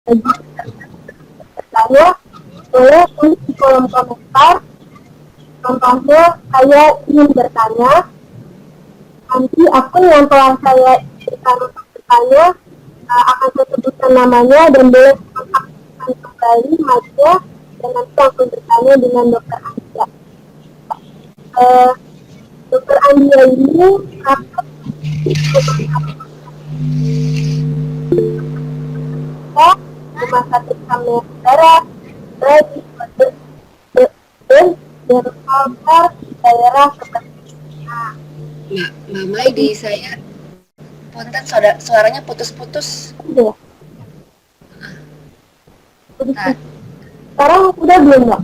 Bagi saya, boleh tulis di kolom komentar. Contohnya, saya ingin bertanya, nanti akun yang telah saya berikan untuk bertanya akan saya sebutkan namanya dan boleh mengaktifkan kembali mic-nya dan nanti akan bertanya dengan Dokter Andia. Dokter Andia ini praktek rumah sakit Kamya Negara bagi dan Denpasar daerah seperti Mbak Mai, di saya punten suaranya putus-putus. itu. Nah, Sekarang udah belum Mbak?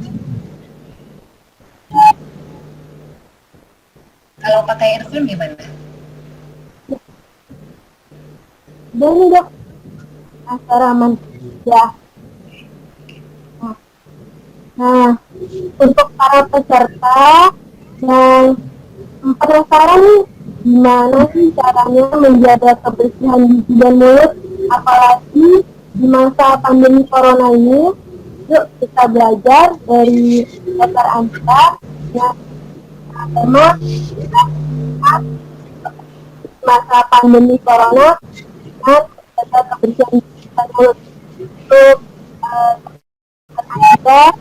kalau pakai earphone gimana? Udah nih Dok. Sekarang aman. Ya. Nah, untuk para peserta yang penasaran nih, gimana sih caranya menjaga kebersihan gigi dan mulut, apalagi di masa pandemi corona ini. Yuk kita belajar dari Dokter Anta yang tema masa pandemi corona dan menjaga kebersihan gigi dan mulut. Untuk Anda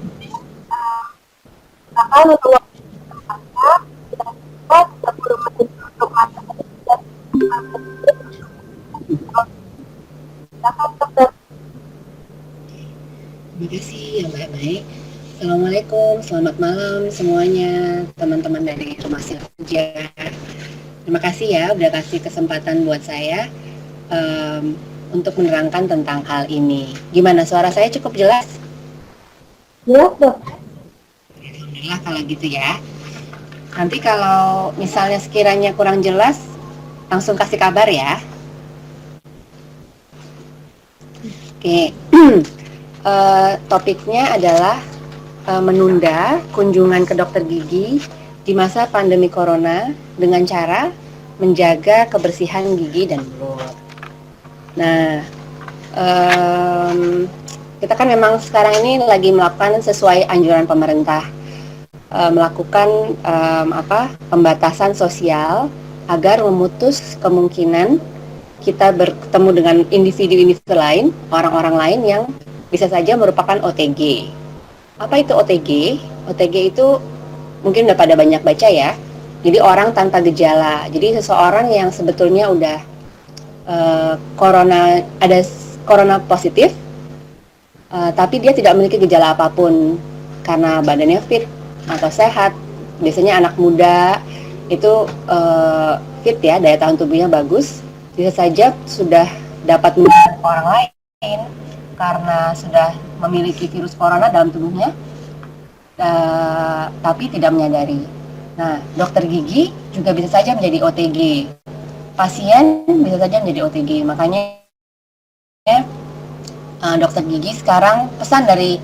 akan untuk tempatnya dan kita 10 menit untuk masa dan dokter. Terima kasih ya Mbak Mai. Assalamualaikum, selamat malam semuanya teman-teman dari Rumah Silja. Terima kasih ya udah kasih kesempatan buat saya untuk menerangkan tentang hal ini. Gimana, suara saya cukup jelas? Jelas Dok. Alhamdulillah kalau gitu ya. Nanti kalau misalnya sekiranya kurang jelas, langsung kasih kabar ya. Oke, topiknya adalah menunda kunjungan ke dokter gigi di masa pandemi corona dengan cara menjaga kebersihan gigi dan mulut. Nah, kita kan memang sekarang ini lagi melakukan sesuai anjuran pemerintah, melakukan pembatasan sosial agar memutus kemungkinan kita bertemu dengan individu-individu lain, orang-orang lain yang bisa saja merupakan OTG. Apa itu OTG? OTG itu mungkin udah pada banyak baca ya. Jadi orang tanpa gejala. Jadi seseorang yang sebetulnya udah corona positif, tapi dia tidak memiliki gejala apapun karena badannya fit atau sehat. Biasanya anak muda itu fit ya, daya tahan tubuhnya bagus, bisa saja sudah dapat menular ke orang lain karena sudah memiliki virus corona dalam tubuhnya, tapi tidak menyadari. Nah, dokter gigi juga bisa saja menjadi OTG. Pasien bisa saja menjadi OTG. Makanya dokter gigi sekarang pesan dari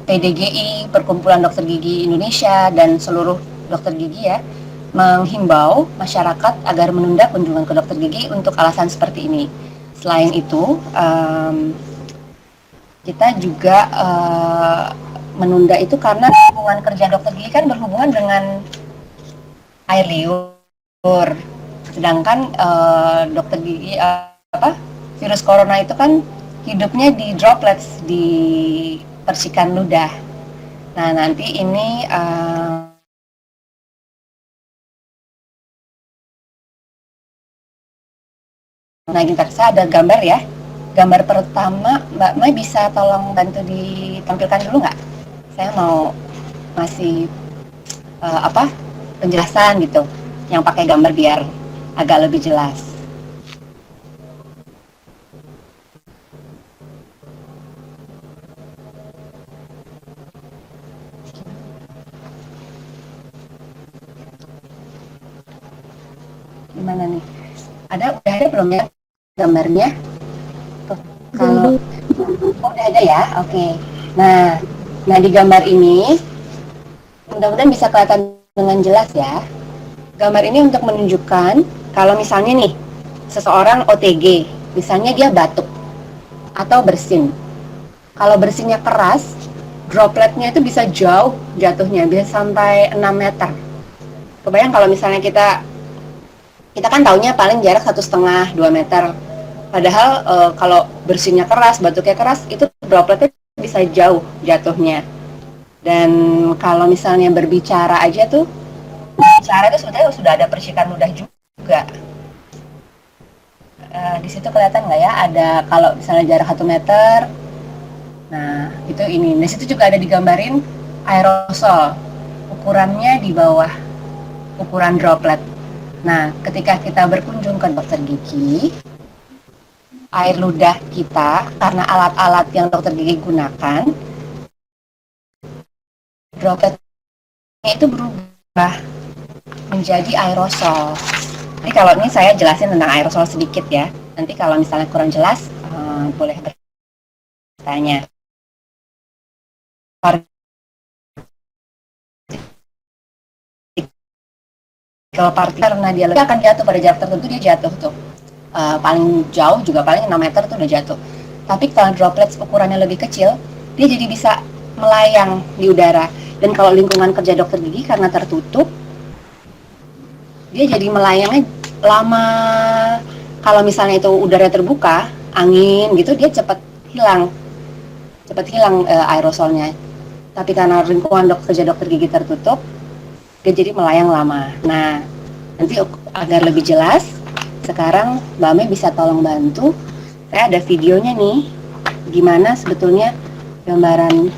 PDGI, Perkumpulan Dokter Gigi Indonesia, dan seluruh dokter gigi ya, menghimbau masyarakat agar menunda kunjungan ke dokter gigi untuk alasan seperti ini. Selain itu, kita juga menunda itu karena hubungan kerja dokter gigi kan berhubungan dengan air liur. Sedangkan dokter gigi virus corona itu kan hidupnya di droplets, di percikan ludah. Nah, nanti ini nah, kita ada gambar ya. Gambar pertama, Mbak Mai bisa tolong bantu ditampilkan dulu nggak? Saya mau ngasih penjelasan gitu, yang pakai gambar biar agak lebih jelas. Gimana nih? Udah ada belum ya gambarnya? Tuh, kalau udah ada ya, oke. Nah, di gambar ini mudah-mudahan bisa kelihatan dengan jelas ya. Gambar ini untuk menunjukkan kalau misalnya seseorang OTG, misalnya dia batuk atau bersin. Kalau bersihnya keras, dropletnya itu bisa jauh jatuhnya, bisa sampai 6 meter. Kebayang kalau misalnya kita kita kan taunya paling jarak 1,5 2 meter. Padahal kalau bersihnya keras, batuknya keras, itu dropletnya bisa jauh jatuhnya. Dan kalau misalnya berbicara aja tuh, bicara itu sebetulnya sudah ada percikan ludah juga. Di situ kelihatan nggak ya? Ada kalau misalnya jarak 1 meter. Nah, itu ini. Di situ juga ada digambarin aerosol. Ukurannya di bawah ukuran droplet. Nah, ketika kita berkunjung ke dokter gigi, air ludah kita, karena alat-alat yang dokter gigi gunakan, dropletnya itu berubah menjadi aerosol. Jadi kalau ini saya jelasin tentang aerosol sedikit ya. Nanti kalau misalnya kurang jelas, boleh bertanya. Kalau partikel karena dia akan jatuh pada jarak tertentu, dia jatuh tuh. Paling jauh juga paling 6 meter tuh udah jatuh. Tapi kalau droplets ukurannya lebih kecil, dia jadi bisa melayang di udara. Dan kalau lingkungan kerja dokter gigi karena tertutup, dia jadi melayangnya lama. Kalau misalnya itu udara terbuka, angin gitu, dia cepat hilang aerosolnya. Tapi karena lingkungan kerja dokter gigi tertutup, dia jadi melayang lama. Nah, nanti agar lebih jelas, sekarang Mbak Mei bisa tolong bantu. Saya ada videonya nih, gimana sebetulnya gambaran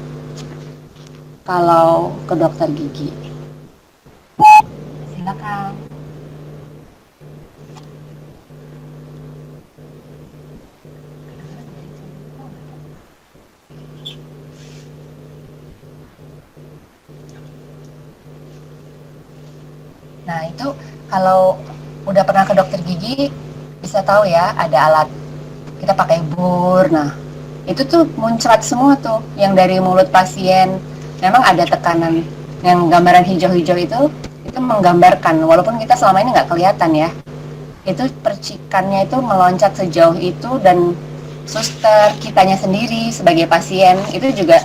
kalau ke dokter gigi. Silakan. Nah, itu kalau udah pernah ke dokter gigi, bisa tahu ya, ada alat, kita pakai bur. Nah, itu tuh muncrat semua tuh, yang dari mulut pasien. Memang ada tekanan, yang gambaran hijau-hijau itu menggambarkan, walaupun kita selama ini nggak kelihatan ya, itu percikannya itu meloncat sejauh itu, dan suster kitanya sendiri sebagai pasien, itu juga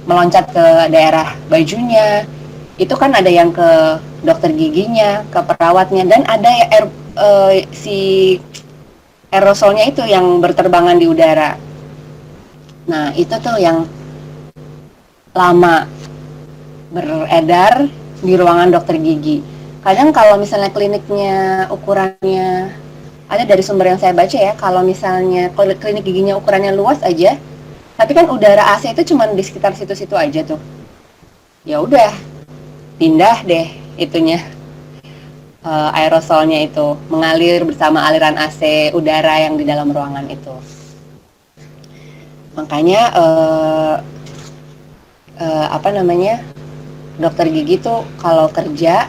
meloncat ke daerah bajunya. Itu kan ada yang ke dokter giginya, ke perawatnya, dan ada si aerosolnya itu yang berterbangan di udara. Nah, itu tuh yang lama beredar di ruangan dokter gigi. Kadang kalau misalnya kliniknya ukurannya, ada dari sumber yang saya baca ya, kalau misalnya klinik giginya ukurannya luas aja, tapi kan udara AC itu cuma di sekitar situ-situ aja tuh. Ya udah, pindah deh itunya, aerosolnya itu mengalir bersama aliran AC udara yang di dalam ruangan itu. Makanya dokter gigi tuh kalau kerja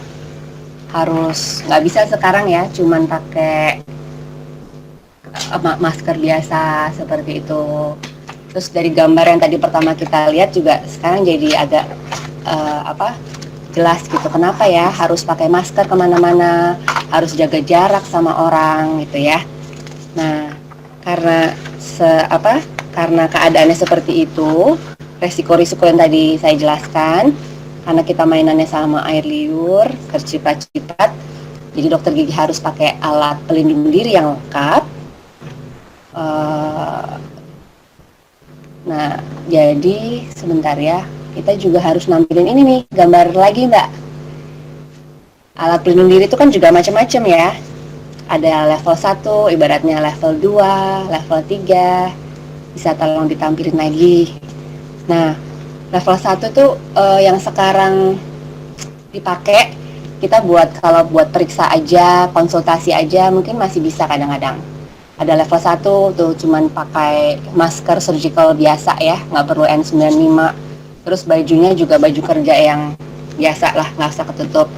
harus, nggak bisa sekarang ya cuman pakai masker biasa seperti itu. Terus dari gambar yang tadi pertama kita lihat juga sekarang jadi agak jelas gitu, kenapa ya harus pakai masker kemana-mana, harus jaga jarak sama orang gitu ya. Nah, karena keadaannya seperti itu, resiko-risiko yang tadi saya jelaskan, karena kita mainannya sama air liur, tercipat-cipat, jadi dokter gigi harus pakai alat pelindung diri yang lengkap. Nah, jadi sebentar ya, kita juga harus nampilin ini nih, gambar lagi Mbak. Alat pelindung diri itu kan juga macam-macam ya. Ada level 1, ibaratnya level 2, level 3. Bisa tolong ditampilin lagi. Nah, level 1 tuh yang sekarang dipakai, kita kalau buat periksa aja, konsultasi aja, mungkin masih bisa kadang-kadang. Ada level 1 tuh cuman pakai masker surgical biasa ya, nggak perlu N95. Terus bajunya juga baju kerja yang biasa lah, nggak usah ketutup.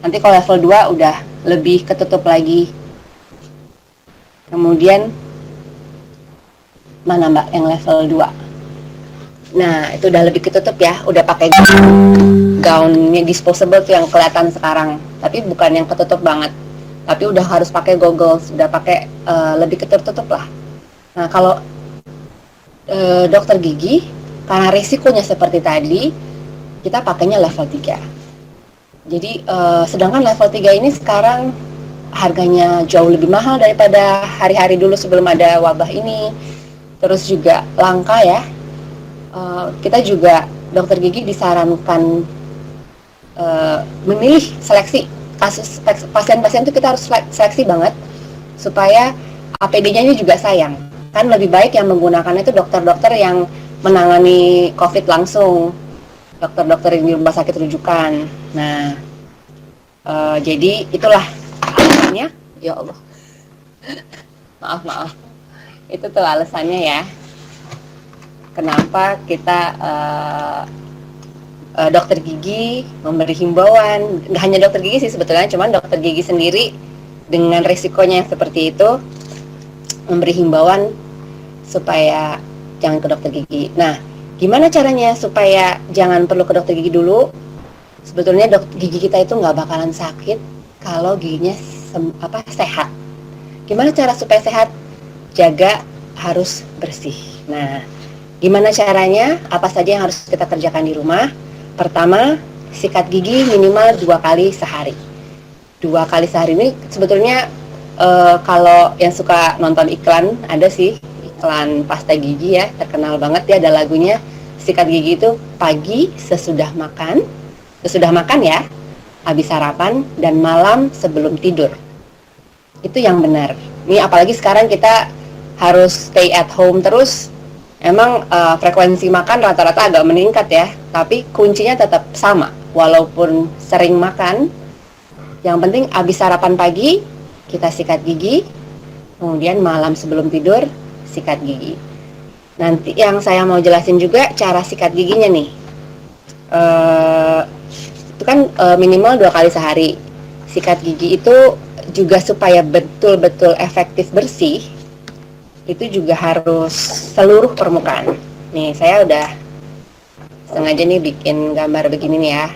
Nanti kalau level 2 udah lebih ketutup lagi. Kemudian mana Mbak yang level 2? Nah, itu udah lebih ketutup ya, udah pakai gaunnya disposable tuh yang kelihatan sekarang. Tapi bukan yang ketutup banget. Tapi udah harus pakai goggles, udah pakai lebih ketutup lah. Nah, kalau dokter gigi karena risikonya seperti tadi, kita pakainya level 3. Jadi sedangkan level 3 ini sekarang harganya jauh lebih mahal daripada hari-hari dulu sebelum ada wabah ini. Terus juga langka ya. Kita juga dokter gigi disarankan memilih seleksi kasus pasien-pasien itu kita harus seleksi banget supaya APD-nya ini juga sayang. Kan lebih baik yang menggunakan itu dokter-dokter yang menangani COVID langsung, dokter-dokter yang di rumah sakit rujukan. Nah, jadi itulah alasannya. Ya Allah, maaf. Itu tuh alasannya ya. Kenapa kita dokter gigi memberi himbauan, nggak hanya dokter gigi sih sebetulnya, cuman dokter gigi sendiri dengan risikonya yang seperti itu memberi himbauan supaya jangan ke dokter gigi. Nah, gimana caranya supaya jangan perlu ke dokter gigi dulu? Sebetulnya gigi kita itu nggak bakalan sakit kalau giginya sehat. Gimana cara supaya sehat? Jaga harus bersih. Nah, gimana caranya? Apa saja yang harus kita kerjakan di rumah? Pertama, sikat gigi minimal 2 kali sehari. 2 kali sehari ini sebetulnya kalau yang suka nonton iklan, ada sih iklan pasta gigi ya, terkenal banget ya, ada lagunya. Sikat gigi itu pagi sesudah makan ya, habis sarapan, dan malam sebelum tidur. Itu yang benar. Ini apalagi sekarang kita harus stay at home terus. Emang frekuensi makan rata-rata agak meningkat ya, tapi kuncinya tetap sama. Walaupun sering makan, yang penting habis sarapan pagi, kita sikat gigi, kemudian malam sebelum tidur, sikat gigi. Nanti yang saya mau jelasin juga cara sikat giginya nih. Itu kan minimal 2 kali sehari. Sikat gigi itu juga supaya betul-betul efektif bersih, itu juga harus seluruh permukaan. Nih, saya udah sengaja nih bikin gambar begini nih ya.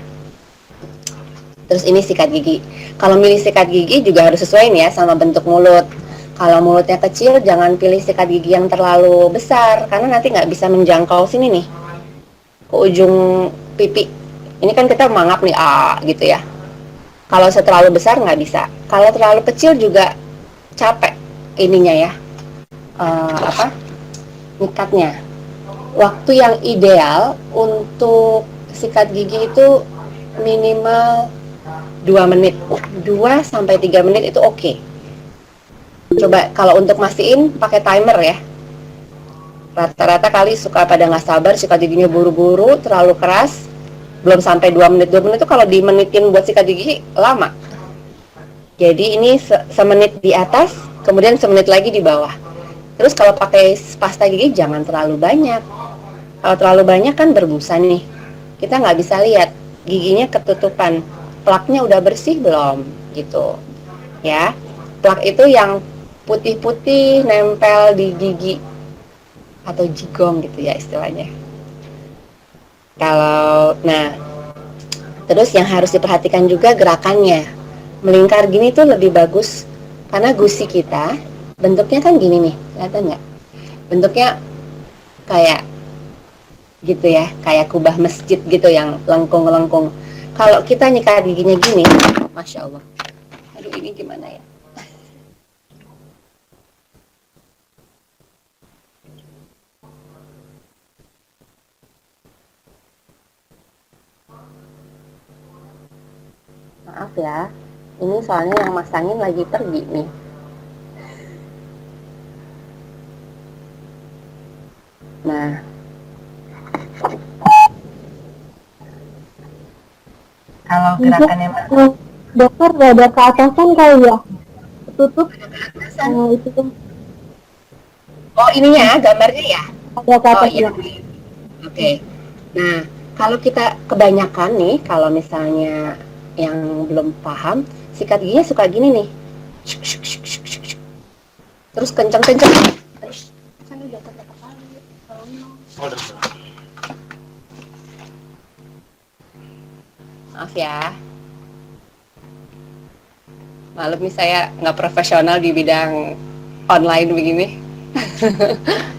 Terus ini sikat gigi. Kalau milih sikat gigi juga harus sesuai nih ya sama bentuk mulut. Kalau mulutnya kecil, jangan pilih sikat gigi yang terlalu besar, karena nanti nggak bisa menjangkau sini nih, ke ujung pipi. Ini kan kita mangap nih, gitu ya. Kalau terlalu besar nggak bisa. Kalau terlalu kecil juga capek ininya ya. Nyikatnya. Waktu yang ideal untuk sikat gigi itu minimal 2 menit. 2-3 menit itu oke. Coba kalau untuk mastiin pakai timer ya. Rata-rata kali suka pada nggak sabar, sikat giginya buru-buru, terlalu keras. Belum sampai 2 menit. 2 menit itu kalau dimenitin buat sikat gigi lama. Jadi ini semenit di atas, kemudian semenit lagi di bawah. Terus kalau pakai pasta gigi jangan terlalu banyak. Kalau terlalu banyak kan berbusa nih. Kita nggak bisa lihat giginya ketutupan. Plaknya udah bersih belum? Gitu. Ya. Plak itu yang putih-putih nempel di gigi atau jigong gitu ya istilahnya. Terus yang harus diperhatikan juga gerakannya. Melingkar gini tuh lebih bagus karena gusi kita bentuknya kan gini nih, kelihatan nggak? Bentuknya kayak gitu ya, kayak kubah masjid gitu yang lengkung-lengkung. Kalau kita nyikat giginya gini, Masya Allah. Aduh, ini gimana ya? Maaf ya, ini soalnya yang masangin lagi pergi nih. Nah, kalau gerakannya dokter nggak ada ke atasan kali ya, tutup itu tuh. Oh, ininya gambarnya ya? Ada ke atas ya. Oke. Nah, kalau kita kebanyakan nih, kalau misalnya yang belum paham, sikat giginya suka gini nih. Terus kencang-kencang. Maaf ya. Maklum nih saya nggak profesional di bidang online begini.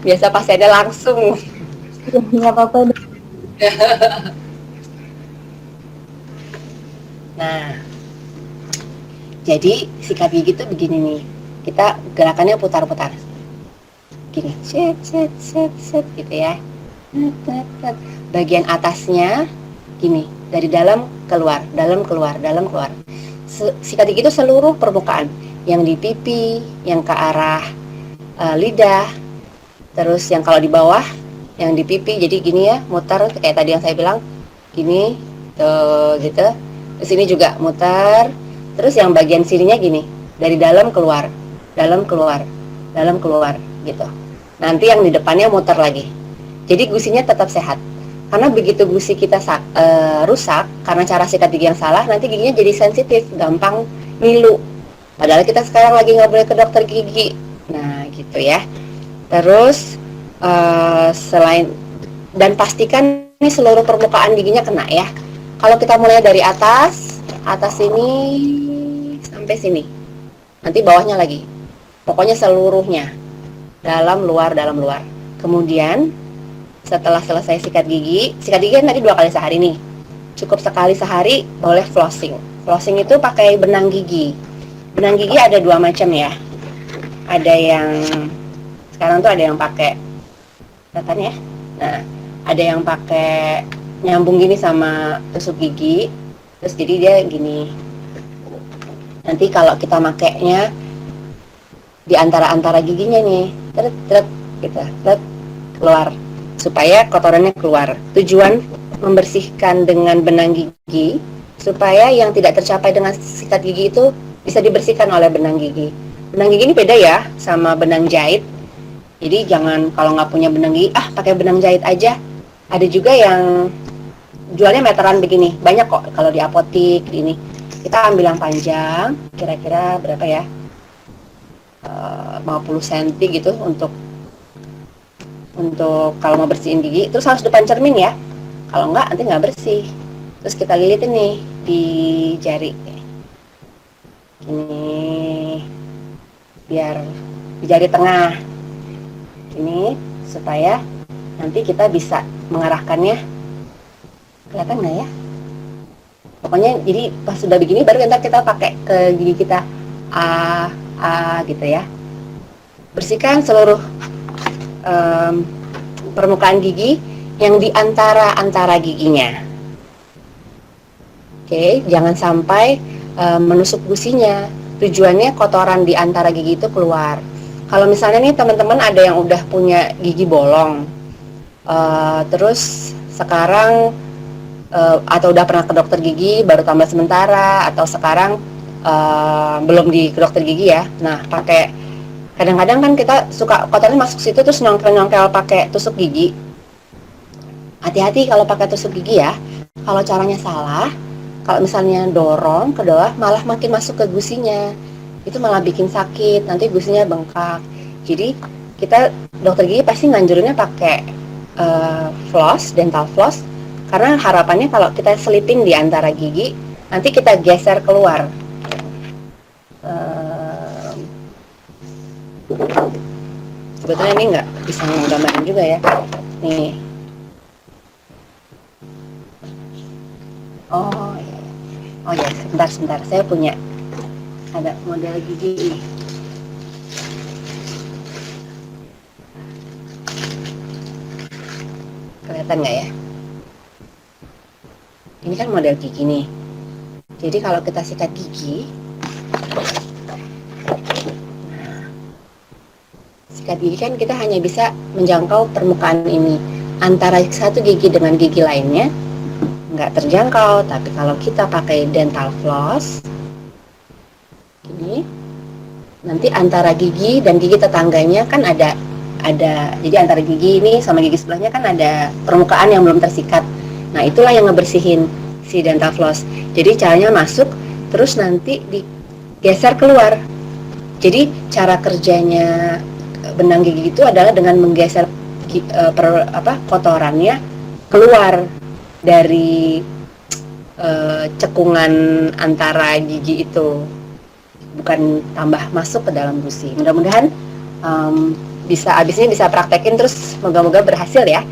Biasa pasiennya langsung. Ya, nggak apa-apa. Nah, jadi sikat gigi tuh begini nih. Kita gerakannya putar-putar. Gini, set, set, set, set gitu ya. Bagian atasnya gini, dari dalam keluar, dalam keluar, dalam keluar. Sikat gigi itu seluruh permukaan, yang di pipi, yang ke arah lidah, terus yang kalau di bawah, yang di pipi. Jadi gini ya, muter kayak tadi yang saya bilang, gini, tuh gitu. Terus ini juga muter. Terus yang bagian sininya gini, dari dalam keluar, dalam keluar, dalam keluar gitu. Nanti yang di depannya muter lagi. Jadi gusinya tetap sehat. Karena begitu gusi kita rusak karena cara sikat gigi yang salah, nanti giginya jadi sensitif, gampang ngilu. Padahal kita sekarang lagi nggak boleh ke dokter gigi. Nah gitu ya. Terus selain dan pastikan ini seluruh permukaan giginya kena ya. Kalau kita mulai dari atas ini sampai sini. Nanti bawahnya lagi. Pokoknya seluruhnya. Dalam, luar, dalam, luar. Kemudian setelah selesai sikat gigi kan tadi 2 kali sehari nih. Cukup sekali sehari boleh flossing. Flossing itu pakai benang gigi. Benang gigi ada 2 macam ya. Ada yang sekarang tuh ada yang pakai kelihatan ya. Nah, ada yang pakai nyambung gini sama tusuk gigi. Terus jadi dia gini. Nanti kalau kita makainya di antara-antara giginya nih, tret gitu, tret keluar supaya kotorannya keluar. Tujuan membersihkan dengan benang gigi supaya yang tidak tercapai dengan sikat gigi itu bisa dibersihkan oleh benang gigi. Benang gigi ini beda ya sama benang jahit. Jadi jangan kalau nggak punya benang gigi, pakai benang jahit aja. Ada juga yang jualnya meteran begini, banyak kok kalau di apotik ini. Kita ambil yang panjang, kira-kira berapa ya? 50 cm gitu untuk kalau mau bersihin gigi. Terus harus depan cermin ya, kalau enggak nanti nggak bersih. Terus kita lilitin nih di jari ini biar di jari tengah ini supaya nanti kita bisa mengarahkannya. Kelihatan nggak ya? Pokoknya jadi pas sudah begini baru kita pakai ke gigi kita gitu ya. Bersihkan seluruh permukaan gigi yang di antara giginya. Oke, jangan sampai menusuk gusinya. Tujuannya kotoran di antara gigi itu keluar. Kalau misalnya nih teman-teman ada yang udah punya gigi bolong, terus sekarang atau udah pernah ke dokter gigi baru tambal sementara, atau sekarang belum di ke dokter gigi ya. Nah, kadang-kadang kan kita suka kotorannya masuk situ terus nyongkel pakai tusuk gigi. Hati-hati kalau pakai tusuk gigi ya. Kalau caranya salah, kalau misalnya dorong ke bawah malah makin masuk ke gusinya. Itu malah bikin sakit, nanti gusinya bengkak. Jadi kita dokter gigi pasti nganjurinnya pakai floss, dental floss, karena harapannya kalau kita selipin di antara gigi, nanti kita geser keluar. Sebetulnya ini nggak bisa menggambarkan juga ya. Nih. Oh ya, sebentar. Saya punya ada model gigi ini. Kelihatan nggak ya? Ini kan model gigi nih. Jadi kalau kita sikat gigi, sikat gigi kan kita hanya bisa menjangkau permukaan ini. Antara satu gigi dengan gigi lainnya nggak terjangkau. Tapi kalau kita pakai dental floss, ini nanti antara gigi dan gigi tetangganya kan ada jadi antara gigi ini sama gigi sebelahnya kan ada permukaan yang belum tersikat. Nah, itulah yang ngebersihin si dental floss. Jadi caranya masuk terus nanti digeser keluar. Jadi cara kerjanya benang gigi itu adalah dengan menggeser kotorannya keluar dari cekungan antara gigi itu, bukan tambah masuk ke dalam gusi. Mudah-mudahan abis ini bisa praktekin, terus moga-moga berhasil ya.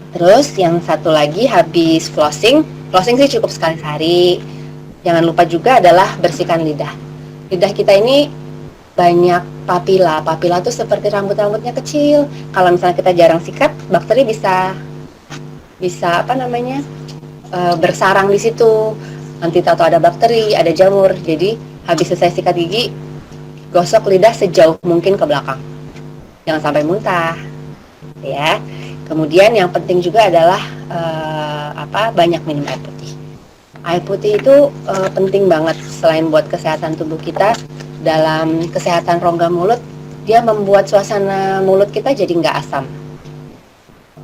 Terus yang satu lagi habis flossing sih cukup sekali sehari. Jangan lupa juga adalah bersihkan lidah. Lidah kita ini banyak papila. Papila tuh seperti rambut-rambutnya kecil. Kalau misalnya kita jarang sikat, bakteri bisa bersarang di situ. Nanti tahu ada bakteri, ada jamur. Jadi habis selesai sikat gigi, gosok lidah sejauh mungkin ke belakang. Jangan sampai muntah, ya. Kemudian yang penting juga adalah banyak minum air putih. Air putih itu penting banget selain buat kesehatan tubuh kita. Dalam kesehatan rongga mulut, dia membuat suasana mulut kita jadi nggak asam.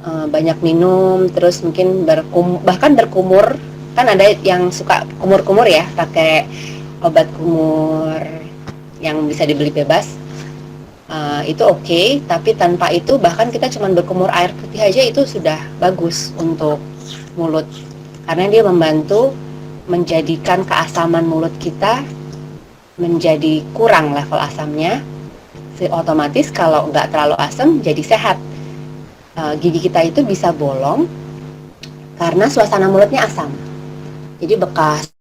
Banyak minum, terus mungkin bahkan berkumur. Kan ada yang suka kumur-kumur ya, pakai obat kumur yang bisa dibeli bebas. Itu oke, tapi tanpa itu bahkan kita cuma berkumur air putih aja itu sudah bagus untuk mulut, karena dia membantu menjadikan keasaman mulut kita menjadi kurang level asamnya. Otomatis kalau nggak terlalu asam jadi sehat. Gigi kita itu bisa bolong karena suasana mulutnya asam. Jadi bekas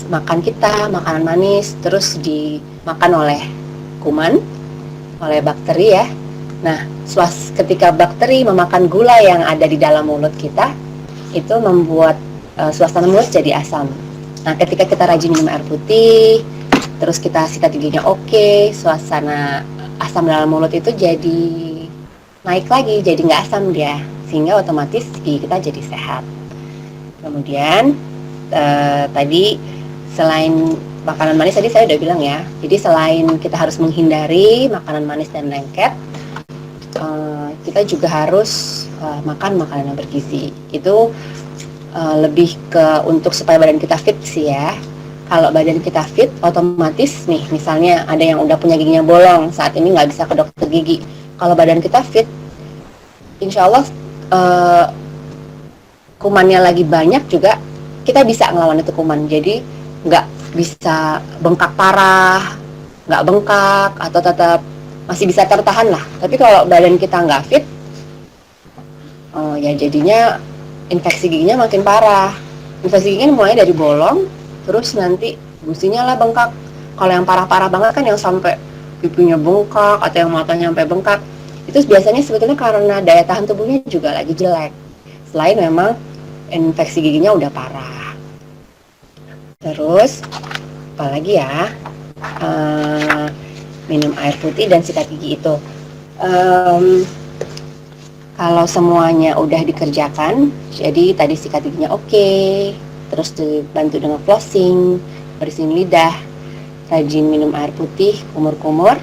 makan kita, makanan manis, terus dimakan oleh kuman, oleh bakteri ya. Nah, ketika bakteri memakan gula yang ada di dalam mulut kita, itu membuat suasana mulut jadi asam. Nah, ketika kita rajin minum air putih, terus kita sikat giginya oke, suasana asam dalam mulut itu jadi naik lagi, jadi nggak asam dia, sehingga otomatis gigi kita jadi sehat. Kemudian tadi selain makanan manis tadi saya udah bilang ya, jadi selain kita harus menghindari makanan manis dan lengket, kita juga harus makan makanan yang bergizi. Itu lebih ke untuk supaya badan kita fit sih ya. Kalau badan kita fit, otomatis nih misalnya ada yang udah punya giginya bolong, saat ini nggak bisa ke dokter gigi. Kalau badan kita fit, insya Allah kumannya lagi banyak juga kita bisa ngelawan itu kuman. Jadi nggak bisa bengkak parah, nggak bengkak, atau tetap masih bisa tertahan lah. Tapi kalau badan kita nggak fit, ya jadinya infeksi giginya makin parah. Infeksi giginya mulai dari bolong, terus nanti gusinya lah bengkak. Kalau yang parah-parah banget kan yang sampai pipinya bengkak atau yang matanya sampai bengkak, itu biasanya sebetulnya karena daya tahan tubuhnya juga lagi jelek. Selain memang infeksi giginya udah parah. Terus apalagi ya, minum air putih dan sikat gigi itu. Kalau semuanya udah dikerjakan, jadi tadi sikat giginya oke, terus dibantu dengan flossing, bersihin lidah, rajin minum air putih, kumur-kumur,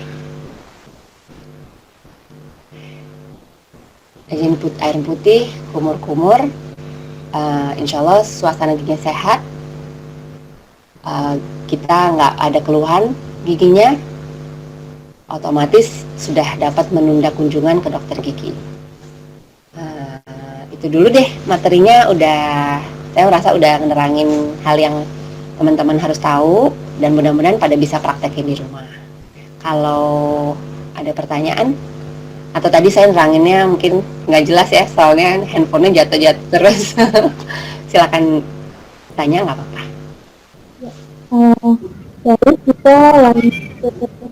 rajin air putih, kumur-kumur, insya Allah suasana giginya sehat, kita nggak ada keluhan giginya, otomatis sudah dapat menunda kunjungan ke dokter gigi. Itu dulu deh materinya, saya merasa udah menerangin hal yang teman-teman harus tahu dan mudah-mudahan pada bisa praktekin di rumah. Kalau ada pertanyaan atau tadi saya neranginnya mungkin nggak jelas ya, soalnya handphonenya jatuh-jatuh terus. Silakan tanya, nggak apa-apa. Jadi kita lanjut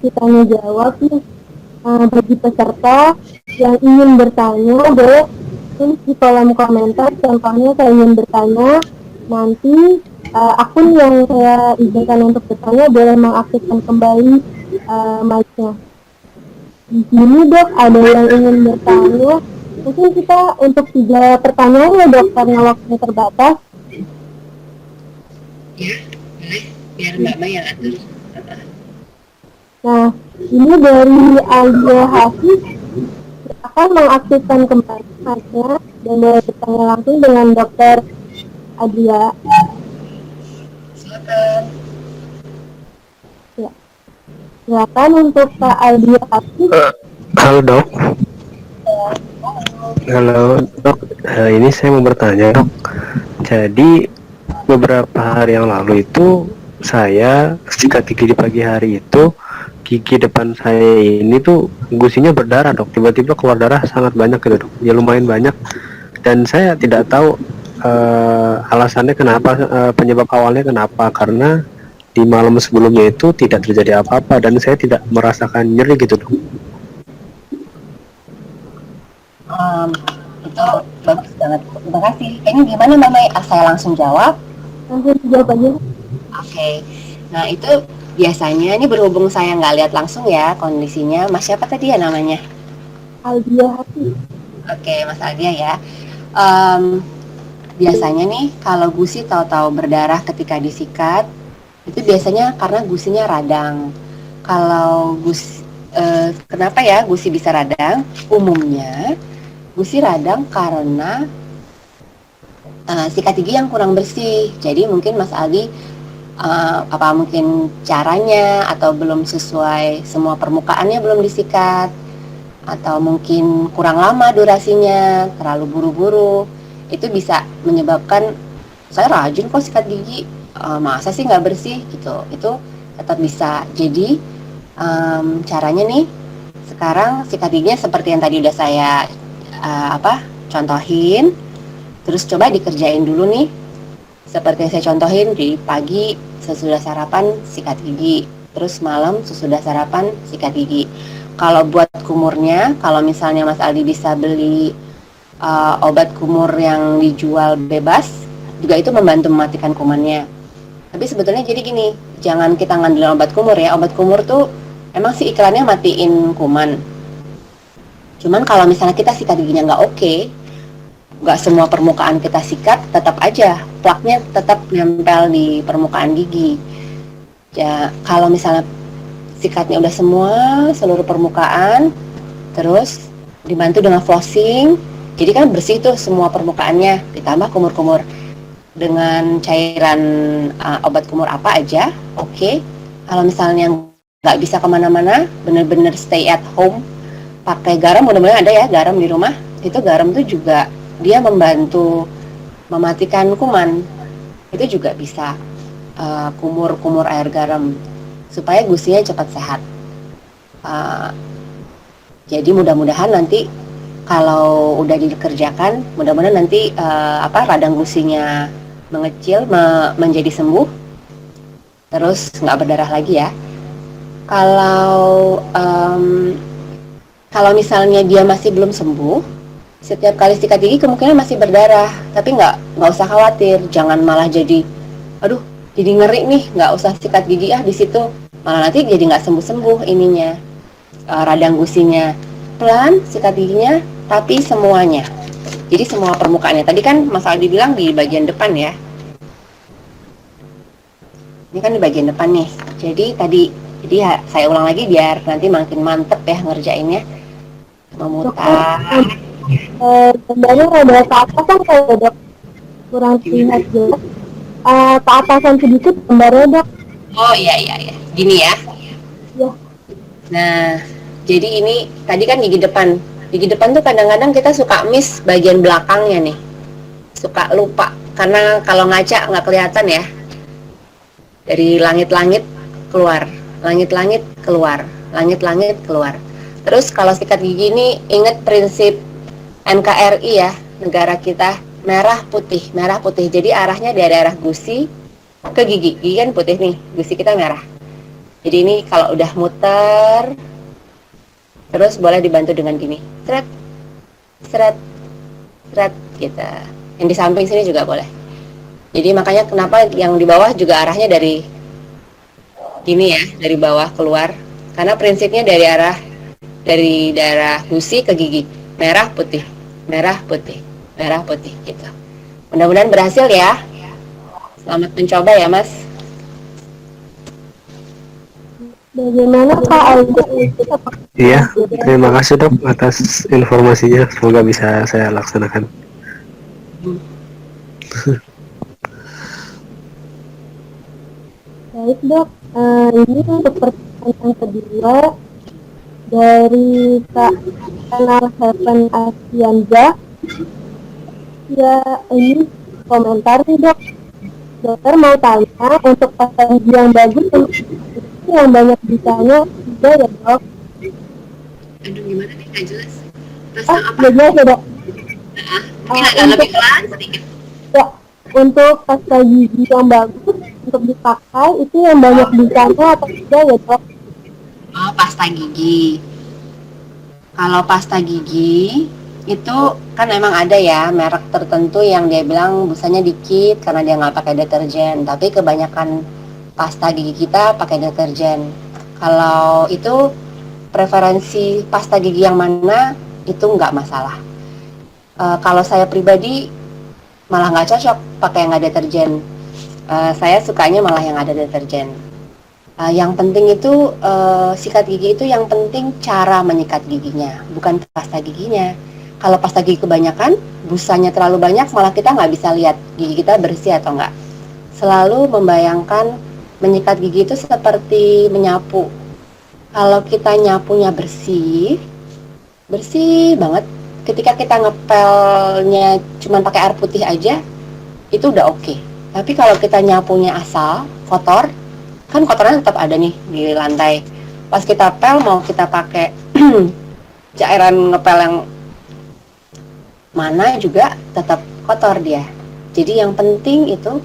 ke tanya jawab nih. Bagi peserta yang ingin bertanya, boleh tulis di kolom komentar. Contohnya saya ingin bertanya, nanti akun yang saya izinkan untuk bertanya boleh mengaktifkan kembali mic-nya. Di sini Dok, ada yang ingin bertanya. Mungkin kita untuk 3 pertanyaan ya Dok, karena waktunya terbatas. Ya, boleh. Biar Mbak Maya yang atur. Nah, ini dari Alia Hafiz, akan mengaktifkan kembali mic-nya dan boleh bertanya langsung dengan Dokter Adia. Silakan. Ya. Silakan untuk Kak Adia Hafiz. Halo Dok. Halo Dok, ini saya mau bertanya Dok. Jadi beberapa hari yang lalu itu saya sikat gigi di pagi hari itu gigi depan saya ini tuh gusinya berdarah dok, tiba-tiba keluar darah sangat banyak gitu dok, ya lumayan banyak, dan saya tidak tahu alasannya kenapa, penyebab awalnya kenapa, karena di malam sebelumnya itu tidak terjadi apa-apa dan saya tidak merasakan nyeri gitu dok. Itu bagus banget, terima kasih. Ini gimana Mbak Mai? Saya langsung jawab. Langsung jawab aja. Oke, nah itu biasanya ini berhubung saya nggak lihat langsung ya kondisinya. Mas siapa tadi ya namanya? Aldia Hati. Oke, Mas Aldia ya. Biasanya nih kalau gusi tahu-tahu berdarah ketika disikat, itu biasanya karena gusinya radang. Kalau kenapa ya gusi bisa radang? Umumnya gusi radang karena sikat gigi yang kurang bersih. Jadi mungkin Mas Aldi apa mungkin caranya atau belum sesuai, semua permukaannya belum disikat, atau mungkin kurang lama durasinya, terlalu buru-buru. Itu bisa menyebabkan saya rajin kok sikat gigi, masa sih nggak bersih gitu. Itu tetap bisa. Jadi caranya nih sekarang sikat giginya seperti yang tadi udah saya contohin. Terus coba dikerjain dulu nih seperti yang saya contohin, di pagi sesudah sarapan sikat gigi, terus malam sesudah sarapan sikat gigi. Kalau buat kumurnya, kalau misalnya Mas Aldi bisa beli obat kumur yang dijual bebas, juga itu membantu mematikan kumannya. Tapi sebetulnya jadi gini, jangan kita ngandelin obat kumur ya. Obat kumur tuh emang sih iklannya matiin kuman. Cuman kalau misalnya kita sikat giginya nggak oke, nggak semua permukaan kita sikat, tetap aja plaknya tetap nempel di permukaan gigi. Ya, kalau misalnya sikatnya udah semua, seluruh permukaan, terus dibantu dengan flossing, jadi kan bersih tuh semua permukaannya, ditambah kumur-kumur dengan cairan obat kumur apa aja, oke. Kalau misalnya nggak bisa kemana-mana, bener-bener stay at home, pakai garam, mudah-mudahan ada ya garam di rumah. Itu garam tuh juga dia membantu mematikan kuman. Itu juga bisa kumur-kumur air garam supaya gusinya cepat sehat. Jadi mudah-mudahan nanti kalau udah dikerjakan, mudah-mudahan nanti radang gusinya mengecil, menjadi sembuh, terus nggak berdarah lagi ya. Kalau misalnya dia masih belum sembuh, setiap kali sikat gigi kemungkinan masih berdarah, tapi nggak usah khawatir, jangan malah jadi, aduh, jadi ngeri nih, nggak usah sikat gigi di situ, malah nanti jadi nggak sembuh-sembuh ininya, radang gusinya. Pelan sikat giginya, tapi semuanya. Jadi semua permukaannya. Tadi kan Mas Aldi bilang di bagian depan ya. Ini kan di bagian depan nih. Jadi saya ulang lagi biar nanti makin mantep ya ngerjainnya. Memutar. Sebenarnya ada keatasan kayak dok, kurang terlihat jelas. Keatasan sedikit gambarnya dok. Oh iya. Gini ya. Ya. Nah, jadi ini tadi kan gigi depan. Gigi depan tuh kadang-kadang kita suka miss bagian belakangnya nih. Suka lupa. Karena kalau ngaca nggak kelihatan ya. Dari langit-langit keluar. Langit-langit keluar. Langit-langit keluar. Terus kalau sikat gigi ini ingat prinsip NKRI ya. Negara kita merah putih. Merah putih. Jadi arahnya dari arah gusi ke gigi. Gigi kan putih nih. Gusi kita merah. Jadi ini kalau udah muter, terus boleh dibantu dengan gini, seret, seret, seret, gitu. Yang di samping sini juga boleh. Jadi makanya kenapa yang di bawah juga arahnya dari gini ya, dari bawah keluar. Karena prinsipnya dari daerah gusi ke gigi, merah putih, merah putih, merah putih, gitu. Mudah-mudahan berhasil ya. Selamat mencoba ya Mas. Bagaimana Pak Aldi? Iya, terima kasih dok atas informasinya, semoga bisa saya laksanakan. Baik dok, ini untuk pertanyaan yang kedua dari Kak Kanal Heaven Asianja. Ya, ini komentar nih dok. Dokter mau tanya, untuk pasang gigi yang bagus yang banyak bisanya saja ya dok. Aduh, gimana nih, nggak jelas. Ah, Rasa apa? nggak jelas ya dok. Mungkin agak Untuk lebih pelan sedikit. ya, untuk pasta gigi yang bagus untuk dipakai itu yang banyak bisanya atau tidak ya dok? Oh, pasta gigi. Kalau pasta gigi itu kan memang ada ya merek tertentu yang dia bilang busanya dikit karena dia nggak pakai deterjen. Tapi kebanyakan pasta gigi kita pakai deterjen. Kalau itu preferensi pasta gigi yang mana itu nggak masalah. Kalau saya pribadi malah nggak cocok pakai yang nggak deterjen. Saya sukanya malah yang ada deterjen. Yang penting itu sikat gigi itu yang penting cara menyikat giginya, bukan pasta giginya. Kalau pasta gigi kebanyakan, busanya terlalu banyak, malah kita nggak bisa lihat gigi kita bersih atau enggak. Selalu membayangkan menyikat gigi itu seperti menyapu. Kalau kita nyapunya bersih, bersih banget. Ketika kita ngepelnya cuma pakai air putih aja, itu udah oke. Tapi kalau kita nyapunya asal, kotor, kan kotorannya tetap ada nih di lantai. Pas kita pel mau kita pakai cairan ngepel yang mana juga tetap kotor dia. Jadi yang penting itu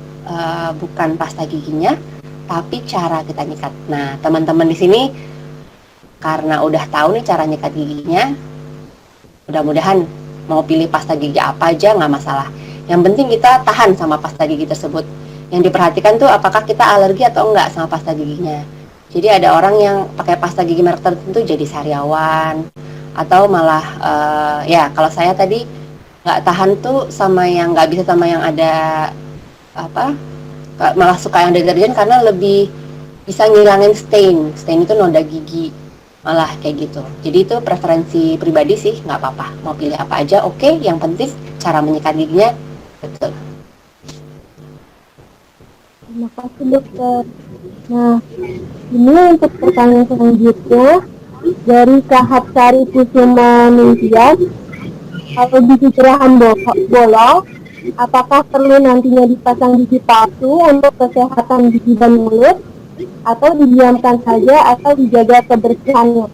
bukan pasta giginya, tapi cara kita nyikat. Nah, teman-teman di sini karena udah tahu nih cara nyikat giginya, mudah-mudahan mau pilih pasta gigi apa aja nggak masalah. Yang penting kita tahan sama pasta gigi tersebut. Yang diperhatikan tuh apakah kita alergi atau enggak sama pasta giginya. Jadi ada orang yang pakai pasta gigi merek tertentu jadi sariawan, atau malah ya kalau saya tadi nggak tahan tuh sama yang nggak bisa sama yang ada apa, malah suka yang deterjen karena lebih bisa ngilangin stain itu noda gigi, malah kayak gitu. Jadi itu preferensi pribadi sih, nggak apa-apa mau pilih apa aja oke, yang penting cara menyikat giginya betul. Terima kasih dokter. Nah, ini untuk pertanyaan selanjutnya dari Kak Sari Kusuma Ningtyas. Kalau gigi geraham bolong, apakah perlu nantinya dipasang gigi palsu untuk kesehatan gigi dan mulut, atau didiamkan saja atau dijaga kebersihannya?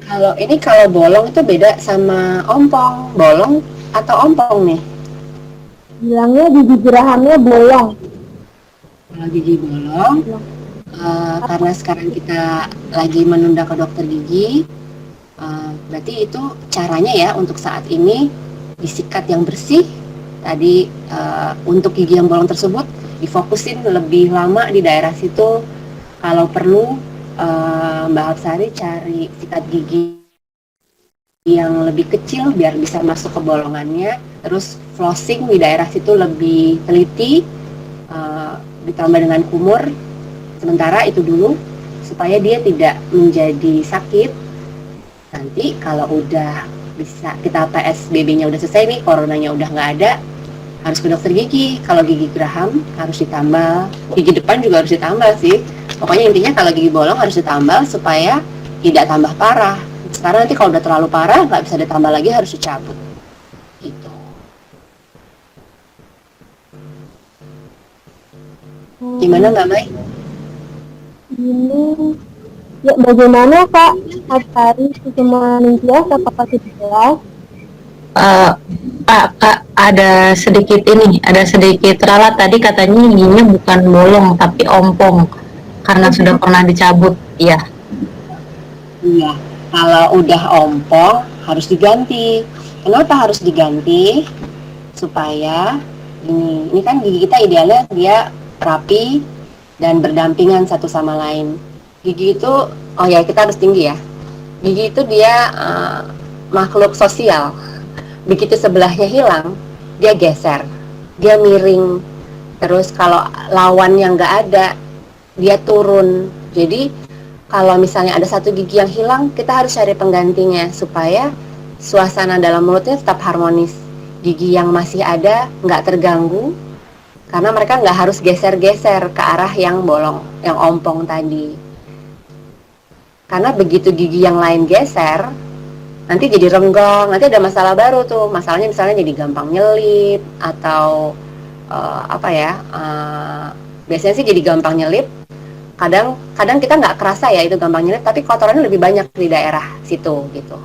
Kalau bolong itu beda sama ompong. Bolong atau ompong nih? Bilangnya gigi gerahamnya bolong. Kalau gigi bolong, karena sekarang kita lagi menunda ke dokter gigi, berarti itu caranya ya untuk saat ini disikat yang bersih. Tadi untuk gigi yang bolong tersebut difokusin lebih lama di daerah situ. Kalau perlu Mbak Hapsari cari sikat gigi yang lebih kecil biar bisa masuk ke bolongannya, terus flossing di daerah situ lebih teliti, ditambah dengan kumur sementara itu dulu supaya dia tidak menjadi sakit. Nanti kalau udah bisa kita PSBB-nya udah selesai nih, coronanya udah nggak ada, harus ke dokter gigi. Kalau gigi geraham harus ditambal, gigi depan juga harus ditambal sih. Pokoknya intinya kalau gigi bolong harus ditambal supaya tidak tambah parah. Sekarang nanti kalau udah terlalu parah nggak bisa ditambal lagi, harus dicabut gitu. Gimana Mbak Mai? Ini ya, bagaimana Kak Hapsari Kusuma Ningtyas, apakah sudah jelas? Kak, ada sedikit ralat tadi katanya giginya bukan bolong tapi ompong karena sudah pernah dicabut, ya. Iya, kalau udah ompong harus diganti. Kenapa harus diganti? Supaya ini kan gigi kita idealnya dia rapi dan berdampingan satu sama lain. Gigi itu, oh ya kita harus tinggi ya. Gigi itu dia makhluk sosial. Begitu sebelahnya hilang, dia geser, dia miring. Terus kalau lawan yang nggak ada, dia turun. Jadi kalau misalnya ada satu gigi yang hilang, kita harus cari penggantinya supaya suasana dalam mulutnya tetap harmonis. Gigi yang masih ada nggak terganggu, karena mereka nggak harus geser-geser ke arah yang bolong, yang ompong tadi. Karena begitu gigi yang lain geser, nanti jadi renggong, nanti ada masalah baru tuh. Masalahnya misalnya jadi gampang nyelip, atau biasanya sih jadi gampang nyelip, kadang kita nggak kerasa ya itu gampang nyelip, tapi kotorannya lebih banyak di daerah situ gitu.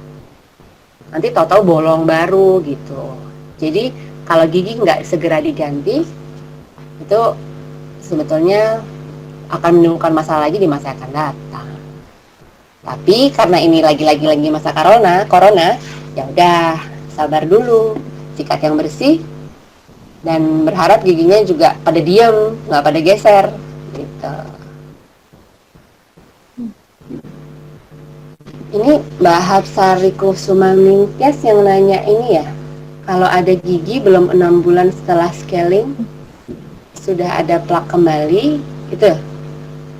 Nanti tahu-tahu bolong baru gitu. Jadi kalau gigi nggak segera diganti, itu sebetulnya akan menimbulkan masalah lagi di masa yang akan datang. Tapi karena ini lagi masa corona, ya udah sabar dulu, sikat yang bersih, dan berharap giginya juga pada diam, nggak pada geser, gitu. Ini Mbak Hapsari Kusuma Ningtyas yang nanya ini ya, kalau ada gigi belum 6 bulan setelah scaling, sudah ada plak kembali, gitu.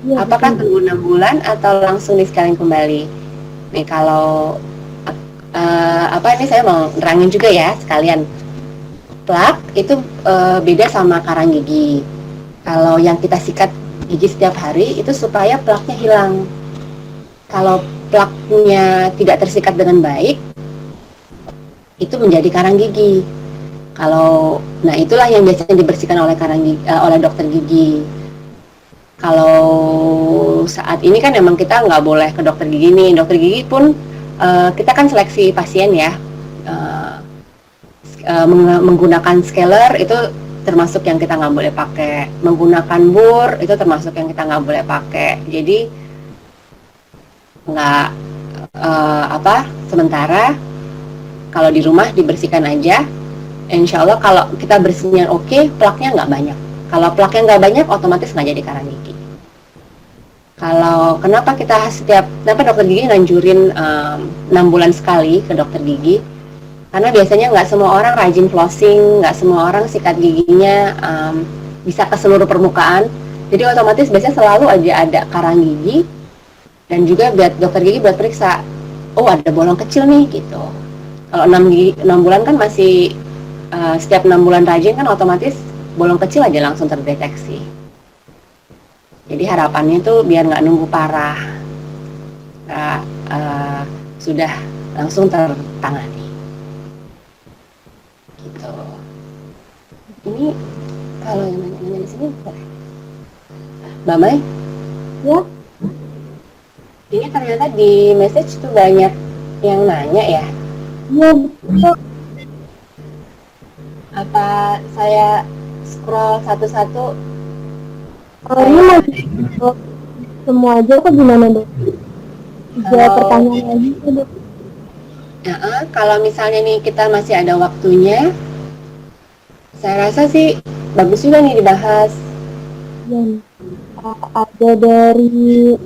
Iya, Apakah tunggu 6 bulan atau langsung di scaling kembali? Nih kalau ini saya mau nerangin juga ya sekalian. Plak itu beda sama karang gigi. Kalau yang kita sikat gigi setiap hari itu supaya plaknya hilang. Kalau plaknya tidak tersikat dengan baik, itu menjadi karang gigi. Nah itulah yang biasanya dibersihkan oleh oleh dokter gigi. Kalau saat ini kan emang kita nggak boleh ke dokter gigi nih. Dokter gigi pun kita kan seleksi pasien ya. Menggunakan scaler itu termasuk yang kita nggak boleh pakai. Menggunakan bur itu termasuk yang kita nggak boleh pakai. Jadi nggak sementara kalau di rumah dibersihkan aja. Insya Allah kalau kita bersihnya oke, plaknya nggak banyak. Kalau plaknya nggak banyak, otomatis nggak jadi karang gigi. Kalau kenapa dokter gigi nganjurin 6 bulan sekali ke dokter gigi? Karena biasanya nggak semua orang rajin flossing, nggak semua orang sikat giginya bisa ke seluruh permukaan. Jadi otomatis biasanya selalu aja ada karang gigi. Dan juga dokter gigi buat periksa, oh ada bolong kecil nih gitu. Kalau 6 bulan kan masih setiap 6 bulan rajin kan otomatis bolong kecil aja langsung terdeteksi. Jadi harapannya tuh biar nggak nunggu parah, sudah langsung tertangani. Gitu. Ini kalau yang nanya di sini, Mbak Mai? Ya. Ini ternyata di message tuh banyak yang nanya ya. Iya, betul. Apa saya scroll satu-satu? Ini masih semua aja kok gimana dok? Pertanyaan lagi dok. Kalau misalnya nih kita masih ada waktunya, saya rasa sih bagus juga nih dibahas. Dan ada dari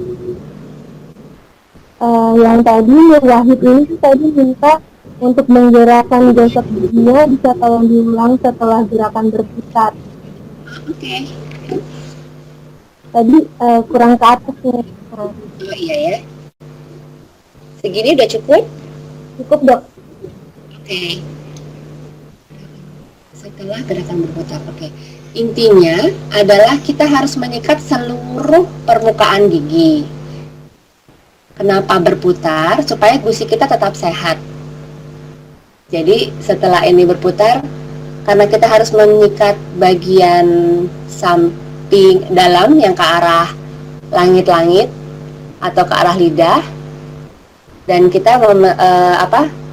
yang tadi Wahid ini tadi minta untuk menggerakkan gosok giginya bisa tolong diulang setelah gerakan berputar. Oke. Tadi kurang ke atas nih. Oh iya ya. Segini udah cukup? Cukup dok. Oke. Setelah gerakan berputar, oke. Intinya adalah kita harus menyikat seluruh permukaan gigi. Kenapa berputar? Supaya gusi kita tetap sehat. Jadi setelah ini berputar, karena kita harus menyikat bagian samping dalam yang ke arah langit-langit atau ke arah lidah, dan kita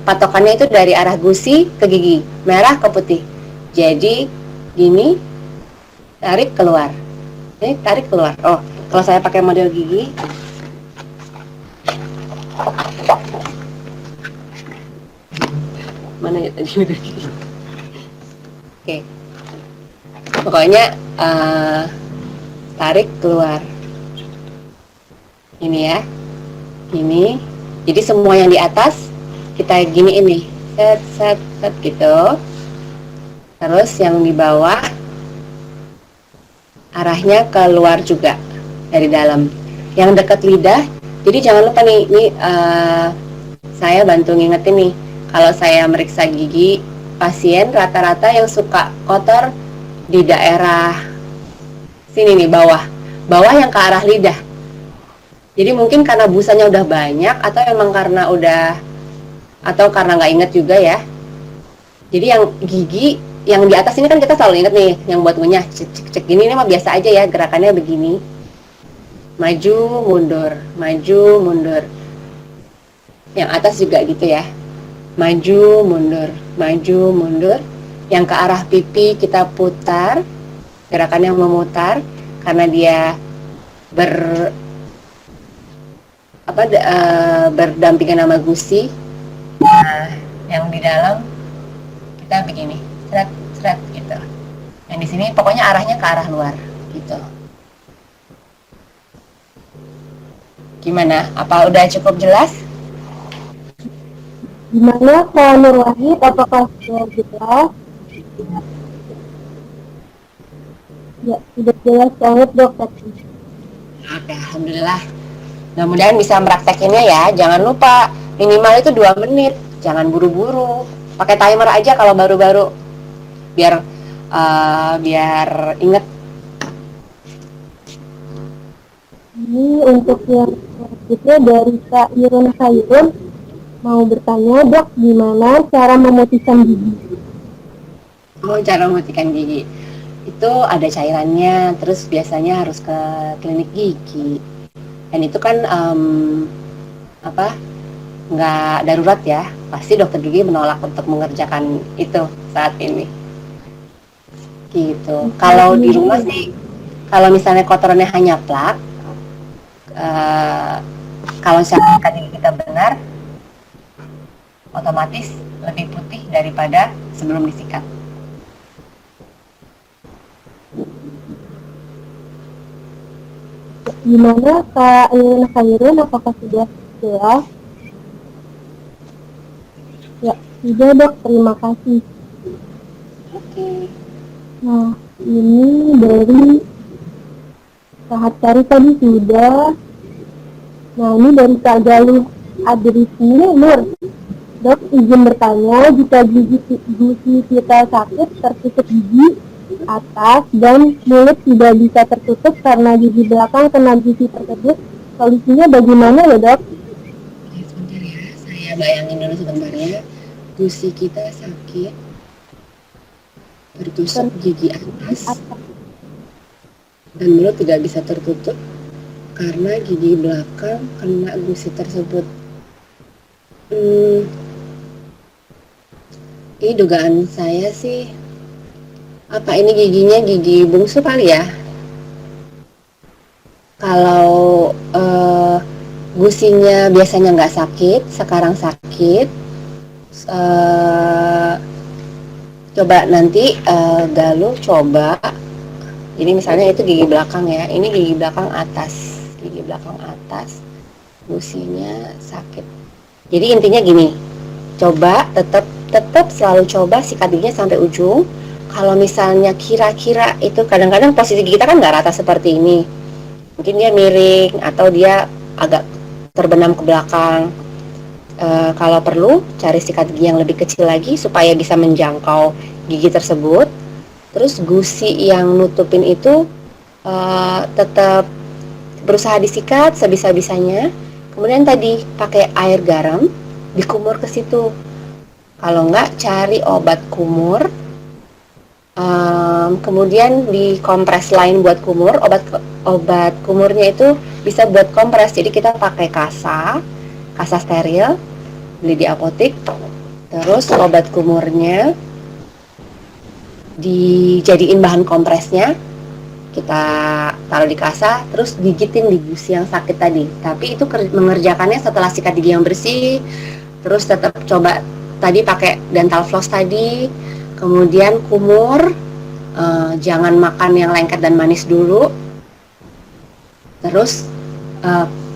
patokannya itu dari arah gusi ke gigi, merah ke putih. Jadi gini, tarik keluar. Ini tarik keluar. Oh, kalau saya pakai model gigi, mana ya tadi model gigi? Oke. Pokoknya tarik keluar. Ini ya. Ini. Jadi semua yang di atas kita gini ini. Set gitu. Terus yang di bawah arahnya keluar juga dari dalam. Yang dekat lidah. Jadi jangan lupa nih, saya bantu ngingetin nih. Kalau saya meriksa gigi pasien, rata-rata yang suka kotor di daerah sini nih, bawah yang ke arah lidah. Jadi mungkin karena busanya udah banyak, atau emang karena nggak inget juga ya. Jadi yang gigi yang di atas ini kan kita selalu inget nih, yang buat ngunyah cek gini, ini mah biasa aja ya, gerakannya begini. maju, mundur. Yang atas juga gitu ya. Maju, mundur. Yang ke arah pipi kita putar, gerakan yang memutar karena dia berdampingan sama gusi. Nah, yang di dalam kita begini, seret gitu. Yang di sini pokoknya arahnya ke arah luar gitu. Gimana? Apa udah cukup jelas? Gimana Kak Nur Wahid, apakah sudah jelas? Ya, sudah jelas banget dok tadi. Oke, alhamdulillah. Mudah-mudahan bisa meraktekinnya ya. Jangan lupa minimal itu 2 menit. Jangan buru-buru. Pakai timer aja kalau baru-baru. Biar inget. Ini untuk yang selanjutnya dari Kak Irun Khairun mau bertanya dok, gimana cara memutihkan gigi? Cara memutihkan gigi itu ada cairannya, terus biasanya harus ke klinik gigi. Dan itu kan nggak darurat ya, pasti dokter gigi menolak untuk mengerjakan itu saat ini gitu. Kalau di rumah sih, kalau misalnya kotorannya hanya plak, kalau sikat gigi kita benar, otomatis lebih putih daripada sebelum disikat. Gimana Kak Irun Khairun, apakah sudah jelas? Ya, sudah dok, terima kasih. Oke. Nah, ini dari Kak Cari tadi sudah. Nah, ini dari Kak Galuh Adrisni Nur. Dok, izin bertanya, jika gusi kita sakit, tertutup gigi atas dan mulut tidak bisa tertutup karena gigi belakang kena gusi tersebut, solusinya bagaimana ya dok? Sebentar ya, saya bayangin dulu sebentar ya. Gusi kita sakit, tertusuk gigi atas dan mulut tidak bisa tertutup karena gigi belakang kena gusi tersebut. Ini dugaan saya sih, apa ini giginya gigi bungsu kali ya? Kalau gusinya biasanya nggak sakit, sekarang sakit, coba nanti Galuh coba. Jadi misalnya itu gigi belakang ya, ini gigi belakang atas, gusinya sakit. Jadi intinya gini, coba tetap selalu coba sikat giginya sampai ujung. Kalau misalnya kira-kira itu kadang-kadang posisi gigi kita kan nggak rata seperti ini, mungkin dia miring atau dia agak terbenam ke belakang. Kalau perlu cari sikat gigi yang lebih kecil lagi supaya bisa menjangkau gigi tersebut. Terus gusi yang nutupin itu tetap berusaha disikat sebisa-bisanya. Kemudian tadi pakai air garam dikumur ke situ. Kalau enggak cari obat kumur. Kemudian di kompres lain buat kumur. Obat kumurnya itu bisa buat kompres. Jadi kita pakai kasa steril, beli di apotek. Terus obat kumurnya dijadiin bahan kompresnya, kita taruh di kasa, terus gigitin di gusi yang sakit tadi. Tapi itu mengerjakannya setelah sikat gigi yang bersih. Terus tetap coba tadi pakai dental floss tadi, kemudian kumur, jangan makan yang lengket dan manis dulu. Terus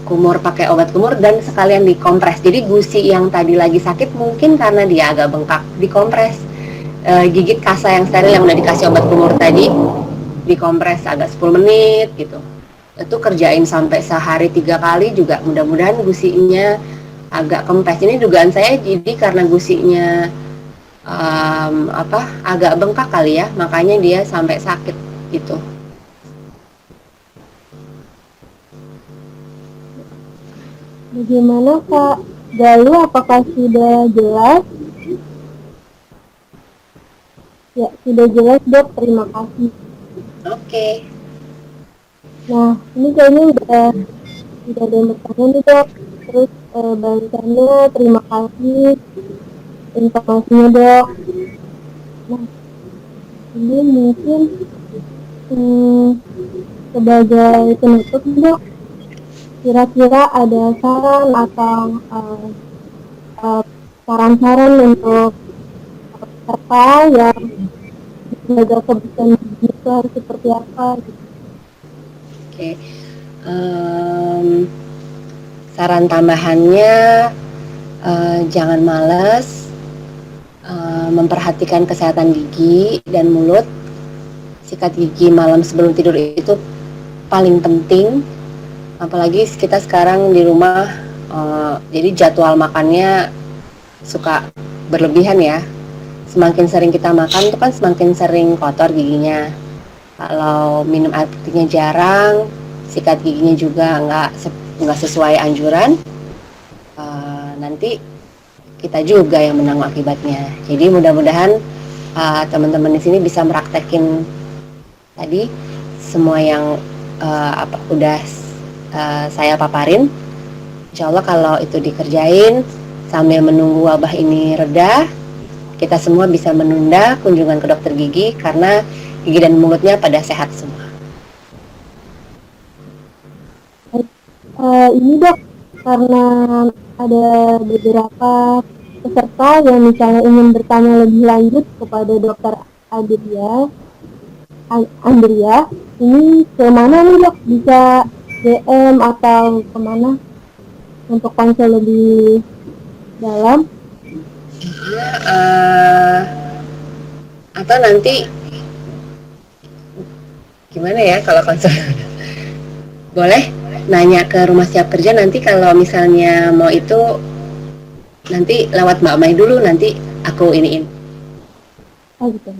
kumur pakai obat kumur dan sekalian dikompres. Jadi gusi yang tadi lagi sakit mungkin karena dia agak bengkak, dikompres. Gigit kasa yang steril yang udah dikasih obat kumur tadi, dikompres agak 10 menit gitu. Itu kerjain sampai sehari 3 kali juga, mudah-mudahan gusinya agak kempes. Ini dugaan saya jadi karena gusinya agak bengkak kali ya, makanya dia sampai sakit gitu. Bagaimana Kak Galuh, apakah sudah jelas? Ya, sudah jelas dok, terima kasih. Oke. Nah, ini kayaknya udah ada yang bertanya nih dok. Terus balasannya terima kasih informasinya dok. Nah, ini mungkin sebagai penutup nih, dok, kira-kira ada saran atau saran-saran untuk peserta yang menjaga kebersihan gigi itu harus seperti apa gitu. Oke. Saran tambahannya, jangan malas, memperhatikan kesehatan gigi dan mulut. Sikat gigi malam sebelum tidur itu paling penting, apalagi kita sekarang di rumah, jadi jadwal makannya suka berlebihan ya. Semakin sering kita makan tuh kan semakin sering kotor giginya. Kalau minum air putihnya jarang, sikat giginya juga nggak sesuai anjuran, nanti kita juga yang menanggung akibatnya. Jadi mudah-mudahan teman-teman di sini bisa meraktekin tadi semua yang udah saya paparin. Insya Allah kalau itu dikerjain sambil menunggu wabah ini reda, kita semua bisa menunda kunjungan ke dokter gigi karena gigi dan mulutnya pada sehat semua. Ini dok, karena ada beberapa peserta yang misalnya ingin bertanya lebih lanjut kepada dokter Andrea, ini kemana nih dok? Bisa DM atau kemana untuk konsul lebih dalam? Atau nanti gimana ya kalau konsul? Boleh nanya ke rumah siap kerja, nanti kalau misalnya mau itu nanti lewat Mbak Mai dulu, nanti aku iniin. Oh gitu.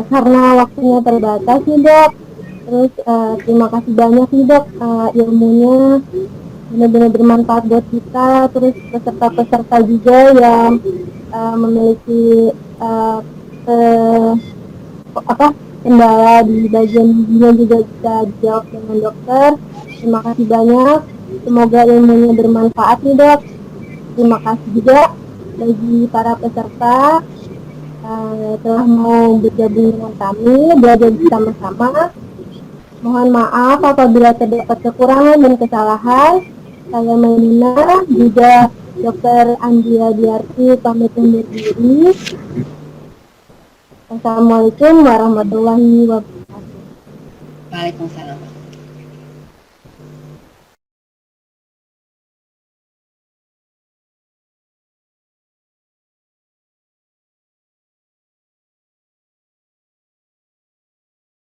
Karena waktunya terbatas nih dok, terus terima kasih banyak nih dok, ilmunya benar-benar bermanfaat buat kita, terus peserta-peserta juga yang memiliki kendala di bagian giginya juga bisa dijawab dengan dokter. Terima kasih banyak, semoga ilmunya bermanfaat nih dok. Terima kasih juga bagi para peserta telah mau bergabung dengan kami, belajar bersama-sama. Mohon maaf apabila terdapat kekurangan dan kesalahan. Saya Melina, juga Dr. Andrea Diarti pamit undur diri. Assalamualaikum warahmatullahi wabarakatuh. Waalaikumsalam.